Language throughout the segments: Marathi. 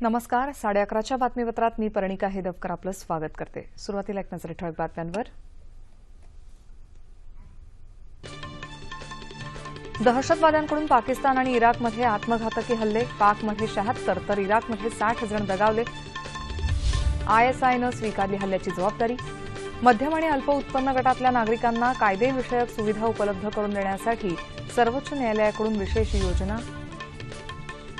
नमस्कार. 11:30च्या बातमीपत्रात मी परिणिका हेदवकर आपलं स्वागत करते. सुरुवातीला एक नजर ठळक बातम्यांवर. दहशतवाद्यांकडून पाकिस्तान आणि इराकमध्ये आत्मघातकी हल्ले. पाकमध्ये 76 तर इराकमध्ये 60 जण दगावले. आयएसआयनं स्वीकारली हल्ल्याची जबाबदारी. मध्यम आणि अल्प उत्पन्न गटातल्या नागरिकांना कायदेविषयक सुविधा उपलब्ध करून देण्यासाठी सर्वोच्च न्यायालयाकडून विशेष योजना.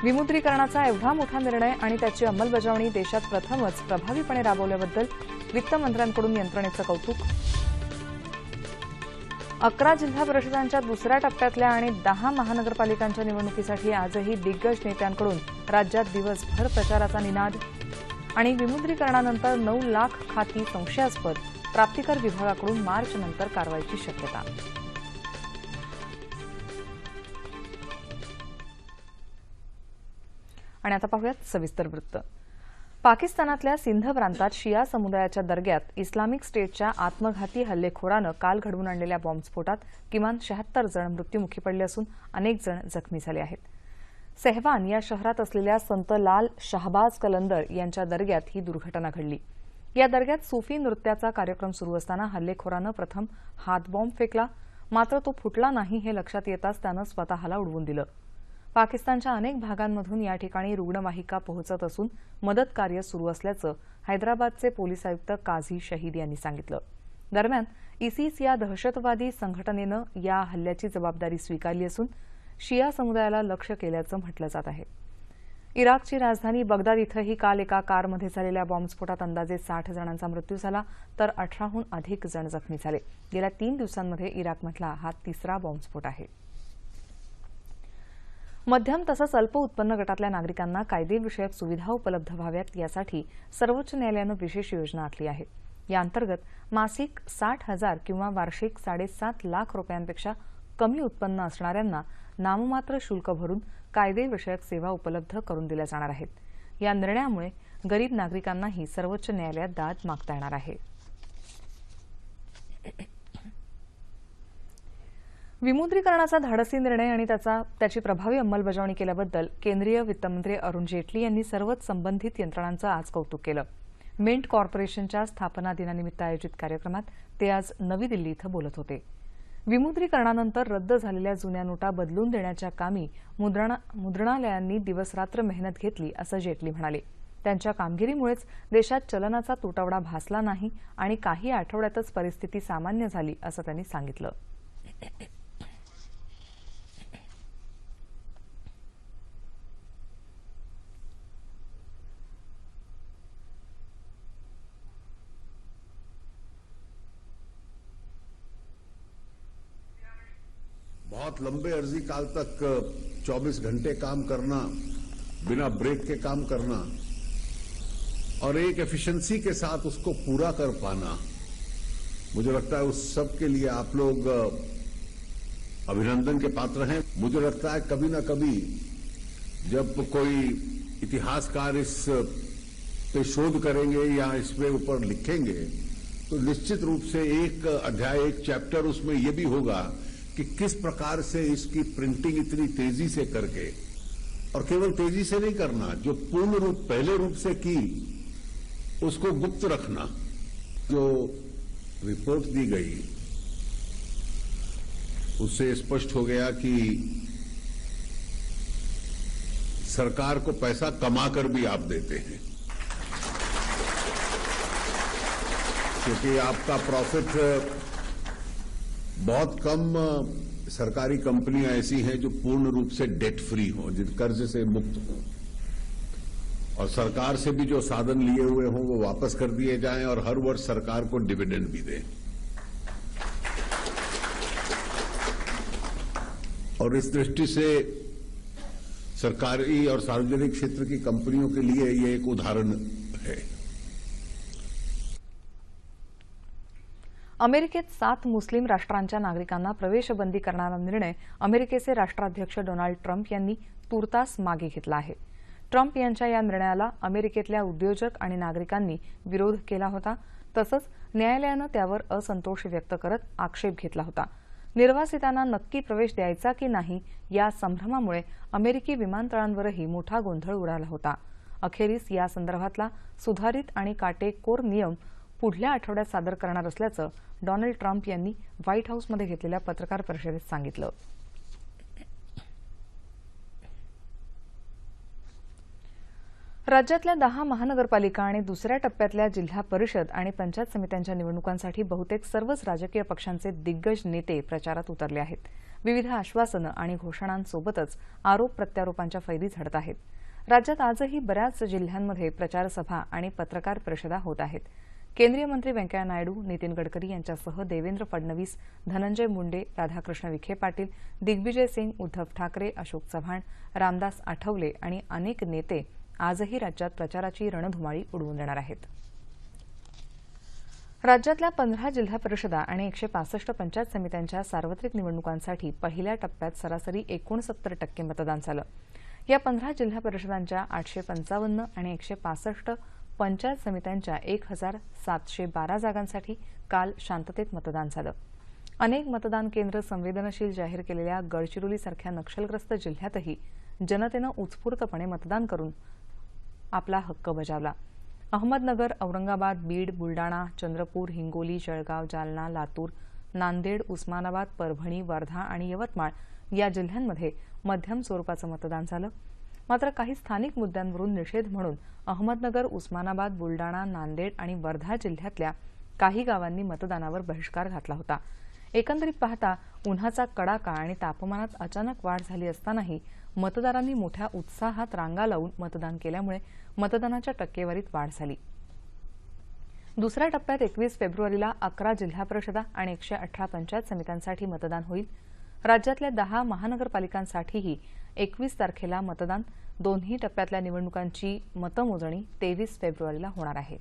विमुद्रीकरणाचा एवढा मोठा निर्णय आणि त्याची अंमलबजावणी देशात प्रथमच प्रभावीपणे राबवल्याबद्दल वित्तमंत्र्यांकडून यंत्रणेचं कौतुक. 11 जिल्हा परिषदांच्या दुसऱ्या टप्प्यातल्या आणि 10 महानगरपालिकांच्या निवडणुकीसाठी आजही दिग्गज नेत्यांकडून राज्यात दिवसभर प्रचाराचा निनाद. आणि विमुद्रीकरणानंतर 9 लाख खाती संशयास्पद. प्राप्तिकर विभागाकडून मार्चनंतर कारवाईची शक्यता. आणि आता पाहूयात सविस्तर वृत्त. पाकिस्तानातल्या सिंध प्रांतात शिया समुदायाच्या दर्ग्यात इस्लामिक स्टेटच्या आत्मघाती हल्लेखोरानं काल घडवून आणलेल्या बॉम्बस्फोटात किमान 76 जण मृत्युमुखी पडले असून अनेक जण जखमी झाले आहेत. सेहवान या शहरात असलेल्या संत लाल शाहबाज कलंदर यांच्या दर्ग्यात ही दुर्घटना घडली. या दर्ग्यात सूफी नृत्याचा कार्यक्रम सुरू असताना हल्लेखोरानं प्रथम हातबॉम्ब फेकला, मात्र तो फुटला नाही हे लक्षात येताच त्यानं स्वतःला उडवून दिलं. पाकिस्तानच्या अनेक भागांमधून या ठिकाणी रुग्णवाहिका पोहोचत असून मदत कार्य सुरू असल्याचं हैदराबादचे पोलीस आयुक्त काझी शहीद यांनी सांगितलं. दरम्यान इसिस या दहशतवादी संघटनेनं या हल्ल्याची जबाबदारी स्वीकारली असून शिया समुदायाला लक्ष्य केल्याचं म्हटलं जात आहे. इराकची राजधानी बगदाद इथंही काल एका कारमध्ये झालेल्या बॉम्बस्फोटात अंदाजे 60 जणांचा मृत्यू झाला तर 18हून अधिक जण जखमी झाले. गेल्या 3 दिवसांमध्ये इराकमधला हा तिसरा बॉम्बस्फोट आहे. मध्यम तसंच अल्प उत्पन्न गटातल्या नागरिकांना कायदेविषयक सुविधा उपलब्ध व्हाव्यात यासाठी सर्वोच्च न्यायालयानं विशेष योजना आखली आहे. या अंतर्गत मासिक 60,000 किंवा वार्षिक 7.5 लाख रुपयांपेक्षा कमी उत्पन्न असणाऱ्यांना नाममात्र शुल्क भरून कायदेविषयक सेवा उपलब्ध करून दिल्या जाणार आहेत. या निर्णयामुळे गरीब नागरिकांनाही सर्वोच्च न्यायालयात दाद मागता येणार आहे. विमुद्रीकरणाचा धाडसी निर्णय आणि त्याची प्रभावी अंमलबजावणी केल्याबद्दल केंद्रीय वित्तमंत्री अरुण जेटली यांनी सर्वच संबंधित यंत्रणांचं आज कौतुक केलं. मिंट कॉर्पोरेशनच्या स्थापना दिनानिमित्त आयोजित कार्यक्रमात ते आज नवी दिल्ली इथं बोलत होते. विमुद्रीकरणानंतर रद्द झालेल्या जुन्या नोटा बदलून देण्याच्या कामी मुद्रणालयांनी दिवसरात्र मेहनत घेतली असं जेटली म्हणाले. त्यांच्या कामगिरीमुळेच देशात चलनाचा तुटवडा भासला नाही आणि काही आठवड्यातच परिस्थिती सामान्य झाली असं त्यांनी सांगितलं. बहुत लंबे अर्जी काल तक 24 घंटे काम करना, बिना ब्रेक के काम करना और एक एफिशिएंसी के साथ उसको पूरा कर पाना, मुझे लगता है उस सब के लिए आप लोग अभिनंदन के पात्र हैं. मुझे लगता है कभी न कभी जब कोई इतिहासकार इस पे शोध करेंगे या इस पे ऊपर लिखेंगे तो निश्चित रूप से एक अध्याय, एक चैप्टर उसमें यह भी होगा कि किस प्रकार से इसकी प्रिंटिंग इतनी तेजी से करके, और केवल तेजी से नहीं करना, जो पूर्ण रूप पहले रूप से की उसको गुप्त रखना. जो रिपोर्ट दी गई उससे स्पष्ट हो गया कि सरकार को पैसा कमाकर भी आप देते हैं, क्योंकि आपका प्रॉफिट बहुत कम सरकारी कंपनियां ऐसी हैं जो पूर्ण रूप से डेट फ्री हों, जिन कर्ज से मुक्त हों, और सरकार से भी जो साधन लिए हुए हों वो वापस कर दिए जाएं और हर वर्ष सरकार को डिविडेंड भी दें. और इस दृष्टि से सरकारी और सार्वजनिक क्षेत्र की कंपनियों के लिए ये एक उदाहरण है. अमेरिकेत 7 मुस्लिम राष्ट्रांच्या नागरिकांना प्रवेशबंदी करणारा निर्णय अमेरिकेचे राष्ट्राध्यक्ष डोनाल्ड ट्रम्प यांनी तुर्तास मागे घेतला आहे. ट्रम्प यांच्या या निर्णयाला अमेरिकेतल्या उद्योजक आणि नागरिकांनी विरोध केला होता. तसंच न्यायालयानं त्यावर असंतोष व्यक्त करत आक्षेप घेतला होता. निर्वासितांना नक्की प्रवेश द्यायचा की नाही या संभ्रमामुळे अमेरिकी विमानतळांवरही मोठा गोंधळ उडाला होता. अखेरीस या संदर्भातला सुधारित आणि काटेकोर नियम पुढल्या आठवड्यात सादर करणार असल्याचं डोनाल्ड ट्रम्प यांनी व्हाईट हाऊसमध्ये घेतलेल्या पत्रकार परिषदेत सांगितलं. राज्यातल्या 10 महानगरपालिका आणि दुसऱ्या टप्प्यातल्या जिल्हा परिषद आणि पंचायत समित्यांच्या निवडणुकांसाठी बहुतेक सर्वच राजकीय पक्षांचे दिग्गज नेते प्रचारात उतरले आहेत. विविध आश्वासनं आणि घोषणांसोबतच आरोप प्रत्यारोपांच्या फैरी झडत आहेत. राज्यात आजही बऱ्याच जिल्ह्यांमध्ये प्रचारसभा आणि पत्रकार परिषदा होत आहेत. केंद्रीय मंत्री व्यंकय्या नायडू, नितीन गडकरी यांच्यासह देवेंद्र फडणवीस, धनंजय मुंडे, राधाकृष्ण विखे पाटील, दिग्विजय सिंग, उद्धव ठाकरे, अशोक चव्हाण, रामदास आठवले आणि अनेक नेते आजही राज्यात प्रचाराची रणधुमाळी उडवून देणार आहेत. राज्यातल्या 15 जिल्हा परिषदा आणि 165 पंचायत समित्यांच्या सार्वत्रिक निवडणुकांसाठी पहिल्या टप्प्यात सरासरी 69% मतदान झालं. या 15 जिल्हा परिषदांच्या 855 आणि 165 पंचायत समित्यांच्या 1712 जागांसाठी काल शांततेत मतदान झालं. अनेक मतदान केंद्र संवेदनशील जाहीर केलेल्या गडचिरोलीसारख्या नक्षलग्रस्त जिल्ह्यातही जनतेनं उत्स्फूर्तपणे मतदान करून आपला हक्क बजावला. अहमदनगर, औरंगाबाद, बीड, बुलडाणा, चंद्रपूर, हिंगोली, जळगाव, जालना, लातूर, नांदेड, उस्मानाबाद, परभणी, वर्धा आणि यवतमाळ या जिल्ह्यांमध्ये मध्यम स्वरूपाचं मतदान झालं. मात्र काही स्थानिक मुद्द्यांवरून निषेध म्हणून अहमदनगर, उस्मानाबाद, बुलडाणा, नांदेड आणि वर्धा जिल्ह्यातल्या काही गावांनी मतदानावर बहिष्कार घातला होता. एकंदरीत पाहता उन्हाचा कडाका आणि तापमानात अचानक वाढ झाली असतानाही मतदारांनी मोठ्या उत्साहात रांगा लावून मतदान केल्यामुळे मतदानाच्या टक्केवारीत वाढ झाली. दुसऱ्या टप्प्यात 21 फेब्रुवारीला 11 जिल्हा परिषदा आणि 118 पंचायत समित्यांसाठी मतदान होईल. राज्यातल्या 10 महानगरपालिकांसाठीही 21 तारखेला मतदान. दोन्ही टप्प्यातल्या निवडणुकांची मतमोजणी 23 फेब्रुवारीला होणार आहे.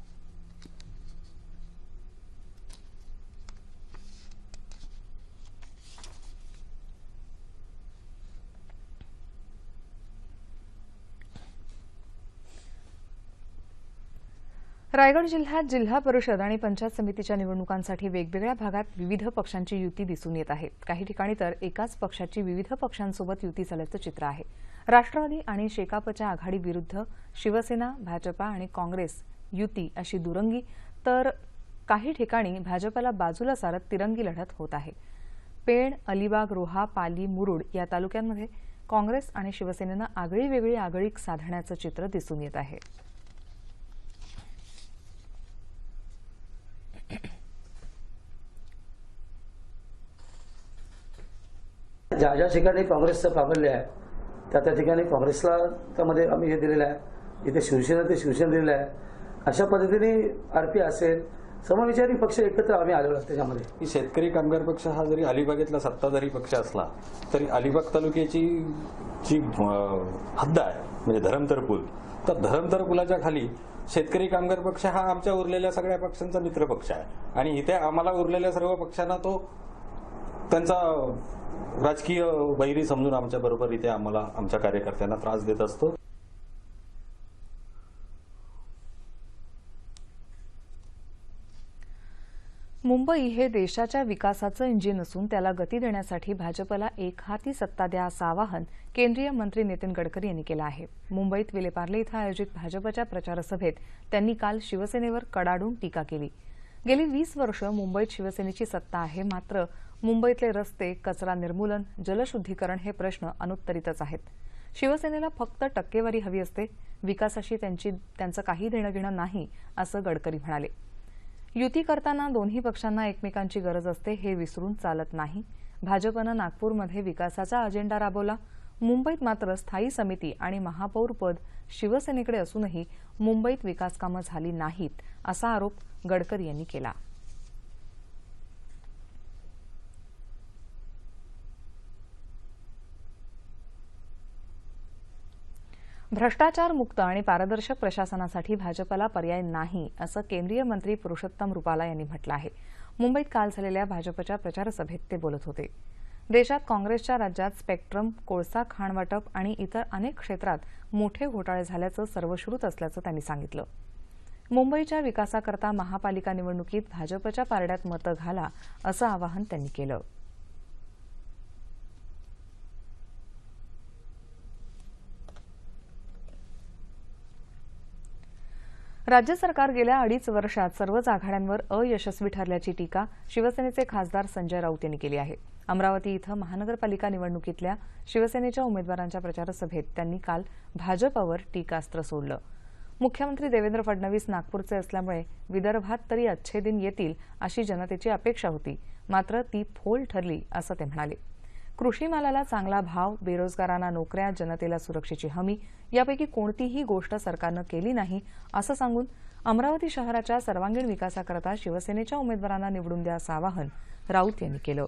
रायगड जिल्ह्यात जिल्हा परिषद आणि पंचायत समितीच्या निवडणुकांसाठी वेगवेगळ्या भागात विविध पक्षांची युती दिसून येत आहे. काही ठिकाणी तर एकाच पक्षाची विविध पक्षांसोबत युती झाल्याचं चित्र आहे. राष्ट्रवादी आणि शेकापच्या आघाडीविरुद्ध शिवसेना, भाजपा आणि काँग्रेस युती अशी दुरंगी, तर काही ठिकाणी भाजपला बाजूला सारत तिरंगी लढत होत आहे. पेण, अलिबाग, रोहा, पाली, मुरुड या तालुक्यांमध्ये काँग्रेस आणि शिवसेनेनं आगळीवेगळी आगळीक साधण्याचं चित्र दिसून येत आहे. ज्या ज्या ठिकाणी काँग्रेसचं प्राबल्य आहे त्या त्या ठिकाणी काँग्रेसला त्यामध्ये आम्ही हे दिलेलं आहे. इथे शिवसेना ते शिवसेना दिलेलं आहे. अशा पद्धतीने आरपी असेल समविचारी पक्ष एकत्र आम्ही आलेलो आहोत. त्याच्यामध्ये शेतकरी कामगार पक्ष हा जरी अलिबागेतला सत्ताधारी पक्ष असला तरी अलिबाग तालुक्याची जी हद्द आहे म्हणजे धरमतर पूल, तर धरमतर पुलाच्या खाली शेतकरी कामगार पक्ष हा आमच्या उरलेल्या सगळ्या पक्षांचा मित्र पक्ष आहे आणि इथे आम्हाला उरलेल्या सर्व पक्षांना तो त्यांचा राजकीय वैरी समजून आमच्या बरोबर इथे आम्हाला आमच्या कार्यकर्त्यांना त्रास देत असतो. मुंबई हे देशाच्या विकासाचं इंजिन असून त्याला गती देण्यासाठी भाजपला एकहाती सत्ता द्या असं आवाहन केंद्रीय मंत्री नितीन गडकरी यांनी केलं आहे. मुंबईत विलेपार्ले इथं आयोजित भाजपच्या प्रचारसभेत त्यांनी काल शिवसेनेवर कडाडून टीका केली. गेली 20 वर्ष मुंबईत शिवसेनेची सत्ता आहे, मात्र मुंबईतले रस्ते, कचरा निर्मूलन, जलशुद्धीकरण हे प्रश्न अनुत्तरितच आहेत. शिवसेनेला फक्त टक्केवारी हवी असते, विकासाशी त्यांचं काही देणं घेणं नाही असं गडकरी म्हणाले. युती करताना दोन्ही पक्षांना एकमेकांची गरज असते हे विसरून चालत नाही. भाजपनं नागपूरमध्ये विकासाचा अजेंडा राबवला, मुंबईत मात्र स्थायी समिती आणि महापौर पद शिवसेनेकडे असूनही मुंबईत विकासकामं झाली नाहीत असा आरोप गडकरी यांनी केला. भ्रष्टाचार मुक्त आणि पारदर्शक प्रशासनासाठी भाजपला पर्याय नाही असं केंद्रीय मंत्री पुरुषोत्तम रुपाला यांनी म्हटलं आहे. मुंबईत काल झालेल्या भाजपच्या प्रचारसभेत ते बोलत होते. देशात काँग्रेसच्या राज्यात स्पेक्ट्रम, कोळसा खाण वाटप आणि इतर अनेक क्षेत्रात मोठे घोटाळे झाल्याचं सर्वश्रुत असल्याचं त्यांनी सांगितलं. मुंबईच्या विकासाकरता महापालिका निवडणुकीत भाजपच्या पारड्यात मतं घाला असं आवाहन त्यांनी केलं. राज्य सरकार गेल्या 2.5 वर्षात सर्वच आघाड्यांवर अयशस्वी ठरल्याची टीका शिवसेनेचे खासदार संजय राऊत यांनी केली आहे. अमरावती इथं महानगरपालिका निवडणुकीतल्या शिवसेनेच्या उमेदवारांच्या प्रचारसभेत त्यांनी काल भाजपवर टीकास्त्र सोडलं. मुख्यमंत्री देवेंद्र फडणवीस नागपूरचे असल्यामुळे विदर्भात तरी अच्छे दिन येतील अशी जनतेची अपेक्षा होती, मात्र ती फोल ठरली असं ते म्हणाले. कृषी मालाला चांगला भाव, बेरोजगारांना नोकऱ्या, जनतेला सुरक्षेची हमी यापैकी कोणतीही गोष्ट सरकारनं केली नाही असं सांगून अमरावती शहराच्या सर्वांगीण विकासाकरता शिवसेनेच्या उमेदवारांना निवडून द्या असं आवाहन राऊत यांनी केलं.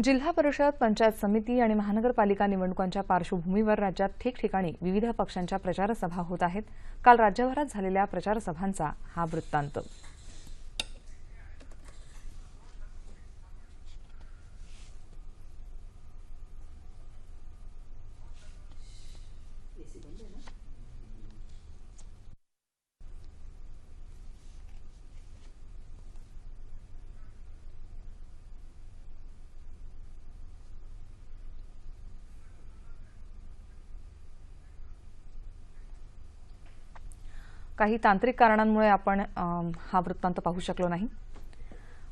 जिल्हा परिषद, पंचायत समिती आणि महानगरपालिका निवडणुकांच्या पार्श्वभूमीवर राज्यात ठिकठिकाणी विविध पक्षांच्या प्रचारसभा होत आहेत. काल राज्यभरात झालेल्या प्रचारसभांचा हा वृत्तांत. काही तांत्रिक कारणांमुळे आपण हा वृत्तांत पाहू शकलो नाही.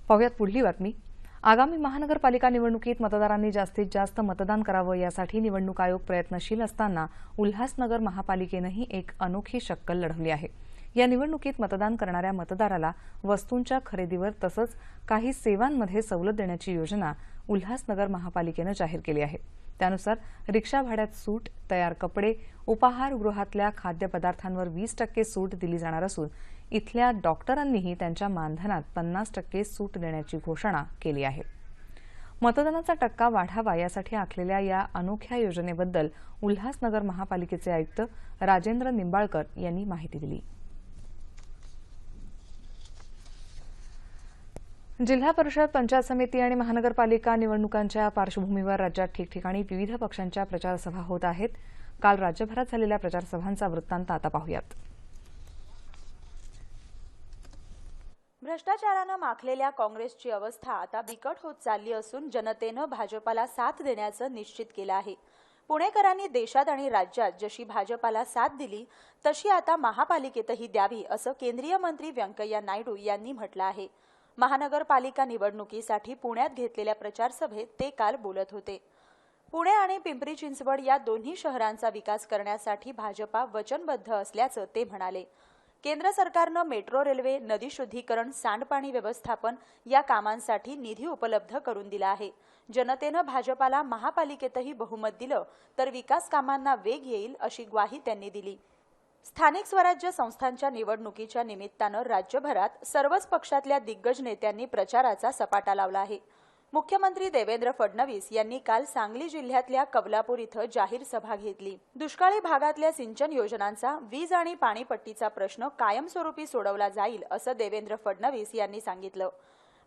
पाहूयात पुढली बातमी. आगामी महानगरपालिका निवडणुकीत मतदारांनी जास्तीत जास्त मतदान करावं यासाठी निवडणूक आयोग प्रयत्नशील असताना उल्हासनगर महापालिकेनंही एक अनोखी शक्कल लढवली आहे. या निवडणुकीत मतदान करणाऱ्या मतदाराला वस्तूंच्या खरेदीवर तसंच काही सेवांमध्ये सवलत देण्याची योजना उल्हासनगर महापालिकेनं जाहीर केली आहे. त्यानुसार रिक्षा भाड्यात सूट, तयार कपडे, उपाहारगृहातल्या खाद्यपदार्थांवर 20% सूट दिली जाणार असून इथल्या डॉक्टरांनीही त्यांच्या मानधनात 50% सूट देण्याची घोषणा केली आहे. मतदानाचा टक्का वाढावा यासाठी आखलेल्या या अनोख्या योजनेबद्दल उल्हासनगर महापालिकेचे आयुक्त राजेंद्र निंबाळकर यांनी माहिती दिली. जिल्हा परिषद, पंचायत समिती आणि महानगरपालिका निवडणुकांच्या पार्श्वभूमीवर राज्यात ठिकठिकाणी विविध पक्षांच्या प्रचारसभा होत आहेत. काल राज्यभरात झालेल्या प्रचारसभांचा वृत्तांत आता पाहूयात. भ्रष्टाचारानं माखलेल्या काँग्रेसची अवस्था आता बिकट होत चालली असून जनतेनं भाजपाला साथ देण्याचं निश्चित केलं आहे. पुणेकरांनी देशात आणि राज्यात जशी भाजपाला साथ दिली तशी आता महापालिकेतही द्यावी असं केंद्रीय मंत्री व्यंकय्या नायडू यांनी म्हटलं आहे. महानगरपालिका निवडणुकीसाठी पुण्यात घेतलेल्या प्रचारसभेत ते काल बोलत होते. पुणे आणि पिंपरी चिंचवड या दोन्ही शहरांचा विकास करण्यासाठी भाजपा वचनबद्ध असल्याचं ते म्हणाले. केंद्र सरकारनं मेट्रो रेल्वे, नदी शुद्धीकरण, सांडपाणी व्यवस्थापन या कामांसाठी निधी उपलब्ध करून दिला आहे. जनतेनं भाजपाला महापालिकेतही बहुमत दिलं तर विकास कामांना वेग येईल अशी ग्वाही त्यांनी दिली. स्थानिक स्वराज्य संस्थांच्या निवडणुकीच्या निमित्तानं राज्यभरात सर्वच पक्षातल्या दिग्गज नेत्यांनी प्रचाराचा सपाटा लावला आहे. मुख्यमंत्री देवेंद्र फडणवीस यांनी काल सांगली जिल्ह्यातल्या कवलापूर इथं जाहीर सभा घेतली. दुष्काळी भागातल्या सिंचन योजनांचा, वीज आणि पाणीपट्टीचा प्रश्न कायमस्वरूपी सोडवला जाईल असं देवेंद्र फडणवीस यांनी सांगितलं.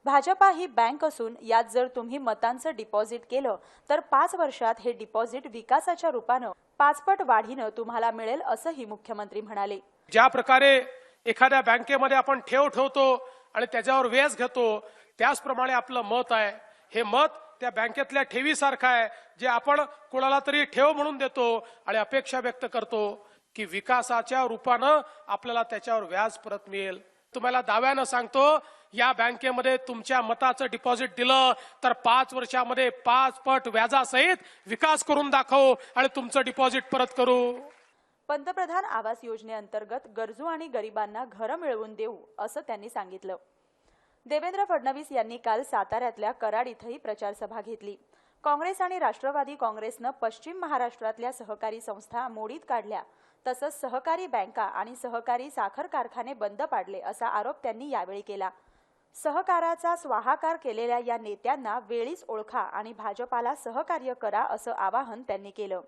भाजपा ही बँक असून यात जर तुम्ही मतांचं डिपॉझिट केलं तर 5 वर्षात हे डिपॉझिट विकासाच्या रूपानं 5 पट वाढीनं तुम्हाला मिळेल असंही मुख्यमंत्री म्हणाले. ज्या प्रकारे एखाद्या बँकेमध्ये आपण ठेव ठेवतो आणि त्याच्यावर व्याज घेतो त्याचप्रमाणे आपलं मत आहे. हे मत त्या बँकेतल्या ठेवीसारखं आहे जे आपण कोणाला तरी ठेव म्हणून देतो आणि अपेक्षा व्यक्त करतो की विकासाच्या रूपानं आपल्याला त्याच्यावर व्याज परत मिळेल. तुम्हाला दाव्यानं सांगतो, या बँकेमध्ये तुमच्या मताचं डिपॉझिट दिलं तर 5 वर्षामध्ये 5 पट व्याजासहित विकास करून दाखवू आणि तुमचं डिपॉझिट परत करू. पंतप्रधान आवास योजनेअंतर्गत गरजू आणि गरिबांना घरं मिळवून देऊ असं त्यांनी सांगितलं. देवेंद्र फडणवीस यांनी काल साताऱ्यातल्या कराड इथंही प्रचारसभा घेतली. काँग्रेस आणि राष्ट्रवादी काँग्रेसनं पश्चिम महाराष्ट्रातल्या सहकारी संस्था मोडीत काढल्या तसंच सहकारी बँका आणि सहकारी साखर कारखाने बंद पाडले असा आरोप त्यांनी यावेळी केला. सहकाराचा स्वाहाकार केलेल्या या नेत्यांना वेळीच ओळखा आणि भाजपाला सहकार्य करा असं आवाहन त्यांनी केलं.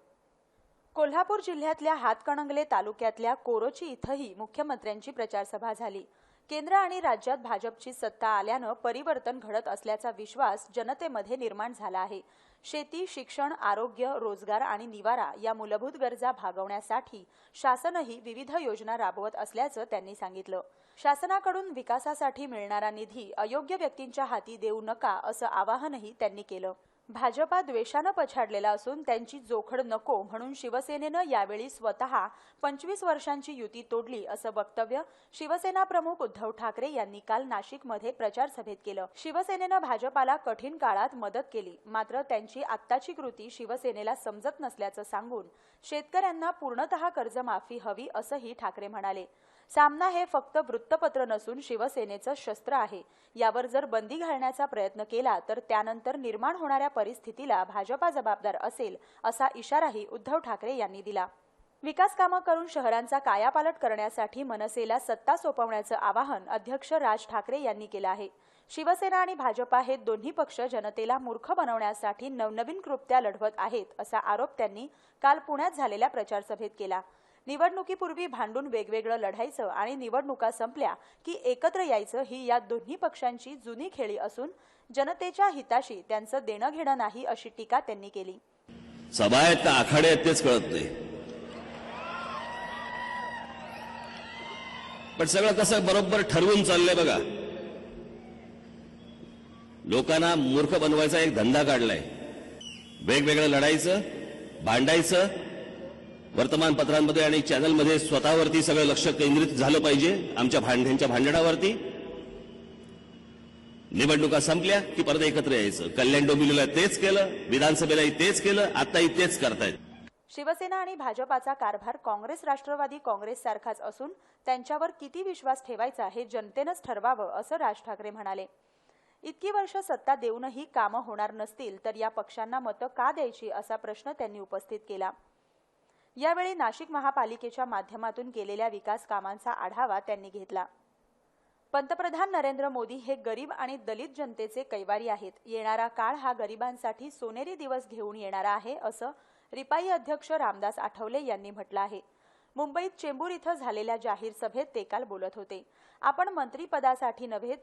कोल्हापूर जिल्ह्यातल्या हातकणंगले तालुक्यातल्या कोरोची इथंही मुख्यमंत्र्यांची प्रचारसभा झाली. केंद्र आणि राज्यात भाजपची सत्ता आल्यानं परिवर्तन घडत असल्याचा विश्वास जनतेमध्ये निर्माण झाला आहे. शेती, शिक्षण, आरोग्य, रोजगार आणि निवारा या मूलभूत गरजा भागवण्यासाठी शासनही विविध योजना राबवत असल्याचं त्यांनी सांगितलं. शासनाकडून विकासासाठी मिळणारा निधी अयोग्य व्यक्तींच्या हाती देऊ नका असं आवाहनही त्यांनी केलं. भाजपा द्वेषानं पछाडलेला असून त्यांची जोखड नको म्हणून शिवसेनेनं यावेळी स्वतः 25 वर्षांची युती तोडली असं वक्तव्य शिवसेना प्रमुख उद्धव ठाकरे यांनी काल नाशिकमध्ये प्रचार सभेत केलं. शिवसेनेनं भाजपाला कठीण काळात मदत केली, मात्र त्यांची आत्ताची कृती शिवसेनेला समजत नसल्याचं सांगून शेतकऱ्यांना पूर्णतः कर्जमाफी हवी असंही ठाकरे म्हणाले. सामना हे फक्त वृत्तपत्र नसून शिवसेनेचं शस्त्र आहे. यावर जर बंदी घालण्याचा प्रयत्न केला तर त्यानंतर निर्माण होणाऱ्या परिस्थितीला भाजपा जबाबदार असेल असा इशाराही उद्धव ठाकरे यांनी दिला. विकास कामं करून शहरांचा कायापालट करण्यासाठी मनसेला सत्ता सोपवण्याचं आवाहन अध्यक्ष राज ठाकरे यांनी केलं आहे. शिवसेना आणि भाजपा हे दोन्ही पक्ष जनतेला मूर्ख बनवण्यासाठी नवनवीन कृत्या लढवत आहेत असा आरोप त्यांनी काल पुण्यात झालेल्या प्रचार सभेत केला. निवडणुकीपूर्वी भांडून वेगवेगळं लढायचं आणि निवडणुका संपल्या की एकत्र यायचं ही या दोन्ही पक्षांची जुनी खेळी असून जनतेच्या हिताशी त्यांचं देणं घेणं नाही अशी टीका त्यांनी केली. सभा आहेत का आखाडे आहेत तेच कळत नाही. पण सगळं कसं बरोबर ठरवून चाललंय बघा. लोकांना मूर्ख बनवायचा एक धंदा काढलाय. वेगवेगळं लढायचं, भांडायचं, वर्तमानपत्रांमध्ये आणि चॅनलमध्ये स्वतःवरती सगळं लक्ष केंद्रित झालं पाहिजे आमच्या भांडणावरती. निवडणुका संपल्या की परत एकत्र यायचं. कल्याण डोंबिवलीला तेच केलं, विधानसभेलाही तेच केलं, आताही तेच करतायत. शिवसेना आणि भाजपाचा कारभार काँग्रेस राष्ट्रवादी काँग्रेस सारखाच असून त्यांच्यावर किती विश्वास ठेवायचा हे जनतेनंच ठरवावं असं राज ठाकरे म्हणाले. इतकी वर्ष सत्ता देऊनही कामं होणार नसतील तर या पक्षांना मतं का द्यायची असा प्रश्न त्यांनी उपस्थित केला. यावेळी नाशिक महापालिकेच्या माध्यमातून केलेल्या विकास कामांचा आढावा त्यांनी घेतला. पंतप्रधान नरेंद्र मोदी हे गरीब आणि दलित जनतेचे कैवारी आहेत. येणारा काळ हा गरिबांसाठी सोनेरी दिवस घेऊन येणारा आहे असं रिपाई अध्यक्ष रामदास आठवले यांनी म्हटलं आहे. मुंबईत चेंबूर इथं झालेल्या जाहीर सभेत ते काल बोलत होते. आपण मंत्रिपदासाठी नव्हे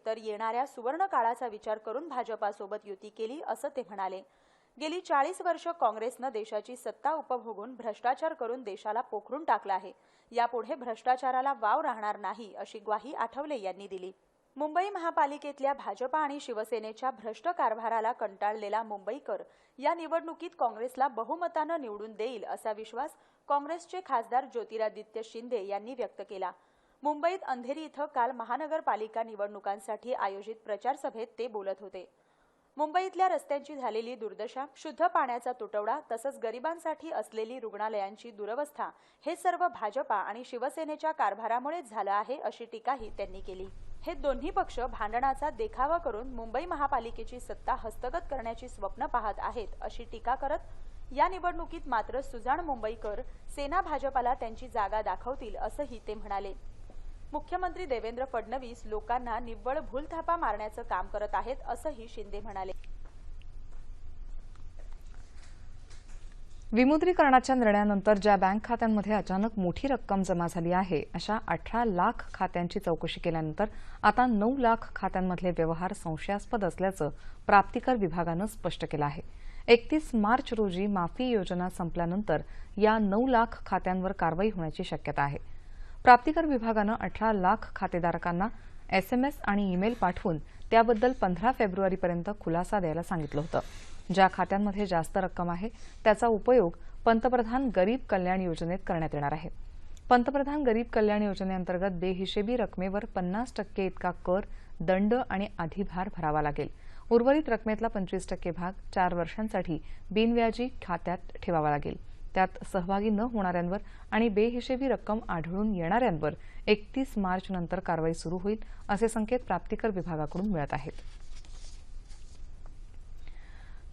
तर येणाऱ्या सुवर्ण काळाचा विचार करून भाजपासोबत युती केली असं ते म्हणाले. गेली 40 वर्ष काँग्रेसनं देशाची सत्ता उपभोगून भ्रष्टाचार करून देशाला पोखरून टाकला आहे. यापुढे भ्रष्टाचाराला वाव राहणार नाही अशी ग्वाही आठवले यांनी दिली. मुंबई महापालिकेतल्या भाजपा आणि शिवसेनेच्या भ्रष्ट कारभाराला कंटाळलेला मुंबईकर या निवडणुकीत काँग्रेसला बहुमतानं निवडून देईल असा विश्वास काँग्रेसचे खासदार ज्योतिरादित्य शिंदे यांनी व्यक्त केला. मुंबईत अंधेरी इथं काल महानगरपालिका निवडणुकांसाठी आयोजित प्रचार सभेत ते बोलत होते. मुंबईतल्या रस्त्यांची झालेली दुर्दशा, शुद्ध पाण्याचा तुटवडा तसंच गरिबांसाठी असलेली रुग्णालयांची दुरवस्था हे सर्व भाजपा आणि शिवसेनेच्या कारभारामुळेच झालं आहे अशी टीकाही त्यांनी केली. हे दोन्ही पक्ष भांडणाचा देखावा करून मुंबई महापालिकेची सत्ता हस्तगत करण्याची स्वप्न पाहत आहेत अशी टीका करत या निवडणुकीत मात्र सुजाण मुंबईकर सेना भाजपाला त्यांची जागा दाखवतील असंही ते म्हणाले. मुख्यमंत्री देवेंद्र फडणवीस लोकांना निव्वळ भूलथापा मारण्याचं काम करत आहेत असंही शिंदे म्हणाले. विमुद्रीकरणाच्या निर्णयानंतर ज्या बँक खात्यांमध्ये अचानक मोठी रक्कम जमा झाली आहे अशा 18 लाख खात्यांची चौकशी केल्यानंतर आता 9 लाख खात्यांमधले व्यवहार संशयास्पद असल्याचं प्राप्तिकर विभागानं स्पष्ट केलं आहे. 31 मार्च रोजी माफी योजना संपल्यानंतर या 9 लाख खात्यांवर कारवाई होण्याची शक्यता आहे. प्राप्तिकर विभागानं 18 लाख खातेधारकांना SMS आणि ईमेल पाठवून त्याबद्दल 15 फेब्रुवारीपर्यंत खुलासा द्यायला सांगितलं होतं. ज्या खात्यांमध्ये जास्त रक्कम आहे त्याचा उपयोग पंतप्रधान गरीब कल्याण योजनेत करण्यात येणार आहे. पंतप्रधान गरीब कल्याण योजनेअंतर्गत बेहिशेबी रकमेवर 50% इतका कर, दंड आणि अधिभार भरावा लागेल. उर्वरित रकमेतला 25% भाग 4 वर्षांसाठी बिनव्याजी खात्यात ठेवावा लागेल. त्यात सहभागी न होणाऱ्यांवर आणि बेहिशेबी रक्कम आढळून येणाऱ्यांवर 31 मार्च नंतर कारवाई सुरू होईल असे संकेत प्राप्तिकर विभागाकडून मिळत आहेत.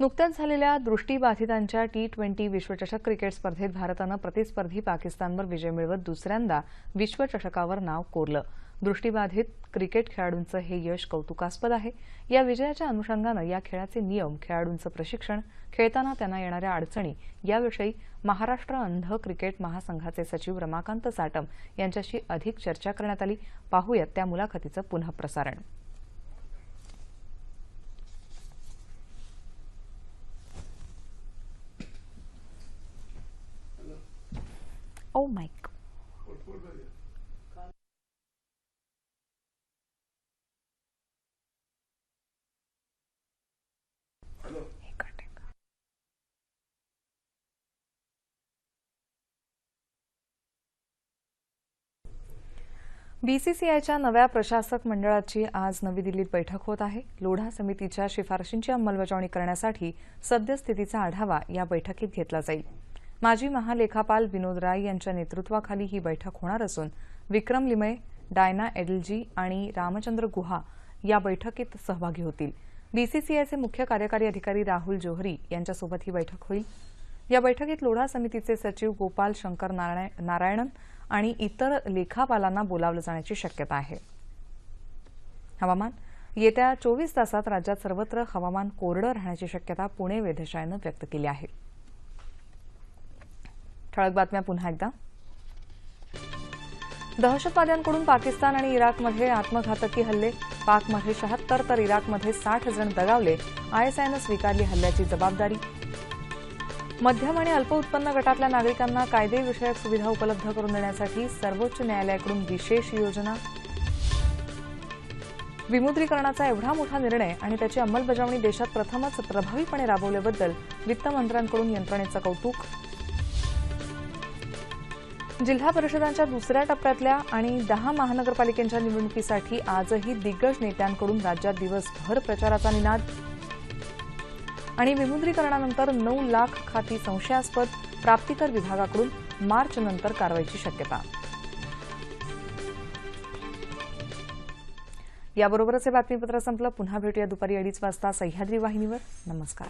नुकत्याच झालेल्या दृष्टीबाधितांच्या T20 विश्वचषक क्रिकेट स्पर्धेत भारतानं प्रतिस्पर्धी पाकिस्तानवर विजय मिळवत दुसऱ्यांदा विश्वचषकावर नाव कोरलं. दृष्टीबाधित क्रिकेट खेळाडूंचं हे यश कौतुकास्पद आहे. या विजयाच्या अनुषंगानं या खेळाचे नियम, खेळाडूंचं प्रशिक्षण, खेळताना त्यांना येणाऱ्या अडचणी याविषयी महाराष्ट्र अंध क्रिकेट महासंघाचे सचिव रमाकांत साटम यांच्याशी अधिक चर्चा करण्यात आली. पाहूयात त्या मुलाखतीचं पुनःप्रसारण. ओ माईक. बीसीसीआयच्या नव्या प्रशासक मंडळाची आज नवी दिल्लीत बैठक होत आहे. लोढा समितीच्या शिफारशींची अंमलबजावणी करण्यासाठी सद्यस्थितीचा आढावा या बैठकीत घेतला जाईल. माजी महालेखापाल विनोद राय यांच्या नेतृत्वाखाली ही बैठक होणार असून विक्रम लिमये, डायना एडलजी आणि रामचंद्र गुहा या बैठकीत सहभागी होतील. बीसीसीआयचे मुख्य कार्यकारी अधिकारी राहुल जोहरी यांच्यासोबत ही बैठक होईल. या बैठकीत लोढा समितीचे सचिव गोपाल शंकर नारायणन आणि इतर लेखापालांना बोलावलं जाण्याची शक्यता आहे. हवामान. येत्या 24 तासात राज्यात सर्वत्र हवामान कोरडं राहण्याची शक्यता पुणे वेधशाळेनं व्यक्त केली आहे. ठळक बातम्या पुन्हा एकदा. दहशतवाद्यांकडून पाकिस्तान आणि इराकमध्ये आत्मघातकी हल्ले. पाकमध्ये 76 तर इराकमध्ये 60 जण दगावले. आयएसआयनं स्वीकारली हल्ल्याची जबाबदारी. मध्यम आणि अल्प उत्पन्न गटातल्या नागरिकांना कायदेविषयक सुविधा उपलब्ध करून देण्यासाठी सर्वोच्च न्यायालयाकडून विशेष योजना. विमुद्रीकरणाचा एवढा मोठा निर्णय आणि त्याची अंमलबजावणी देशात प्रथमच प्रभावीपणे राबवल्याबद्दल वित्तमंत्र्यांकडून यंत्रणेचं कौतुक. जिल्हा परिषदांच्या दुसऱ्या टप्प्यातल्या आणि 10 महानगरपालिकांच्या निवडणुकीसाठी आजही दिग्गज नेत्यांकडून राज्यात दिवसभर प्रचाराचा निनाद. आणि विमुद्रीकरणानंतर 9 लाख खाती संशयास्पद. प्राप्तिकर विभागाकडून मार्चनंतर कारवाईची शक्यता. याबरोबरच हे बातमीपत्र संपलं. पुन्हा भेटूया दुपारी 2:30 वाजता सह्याद्री वाहिनीवर. नमस्कार.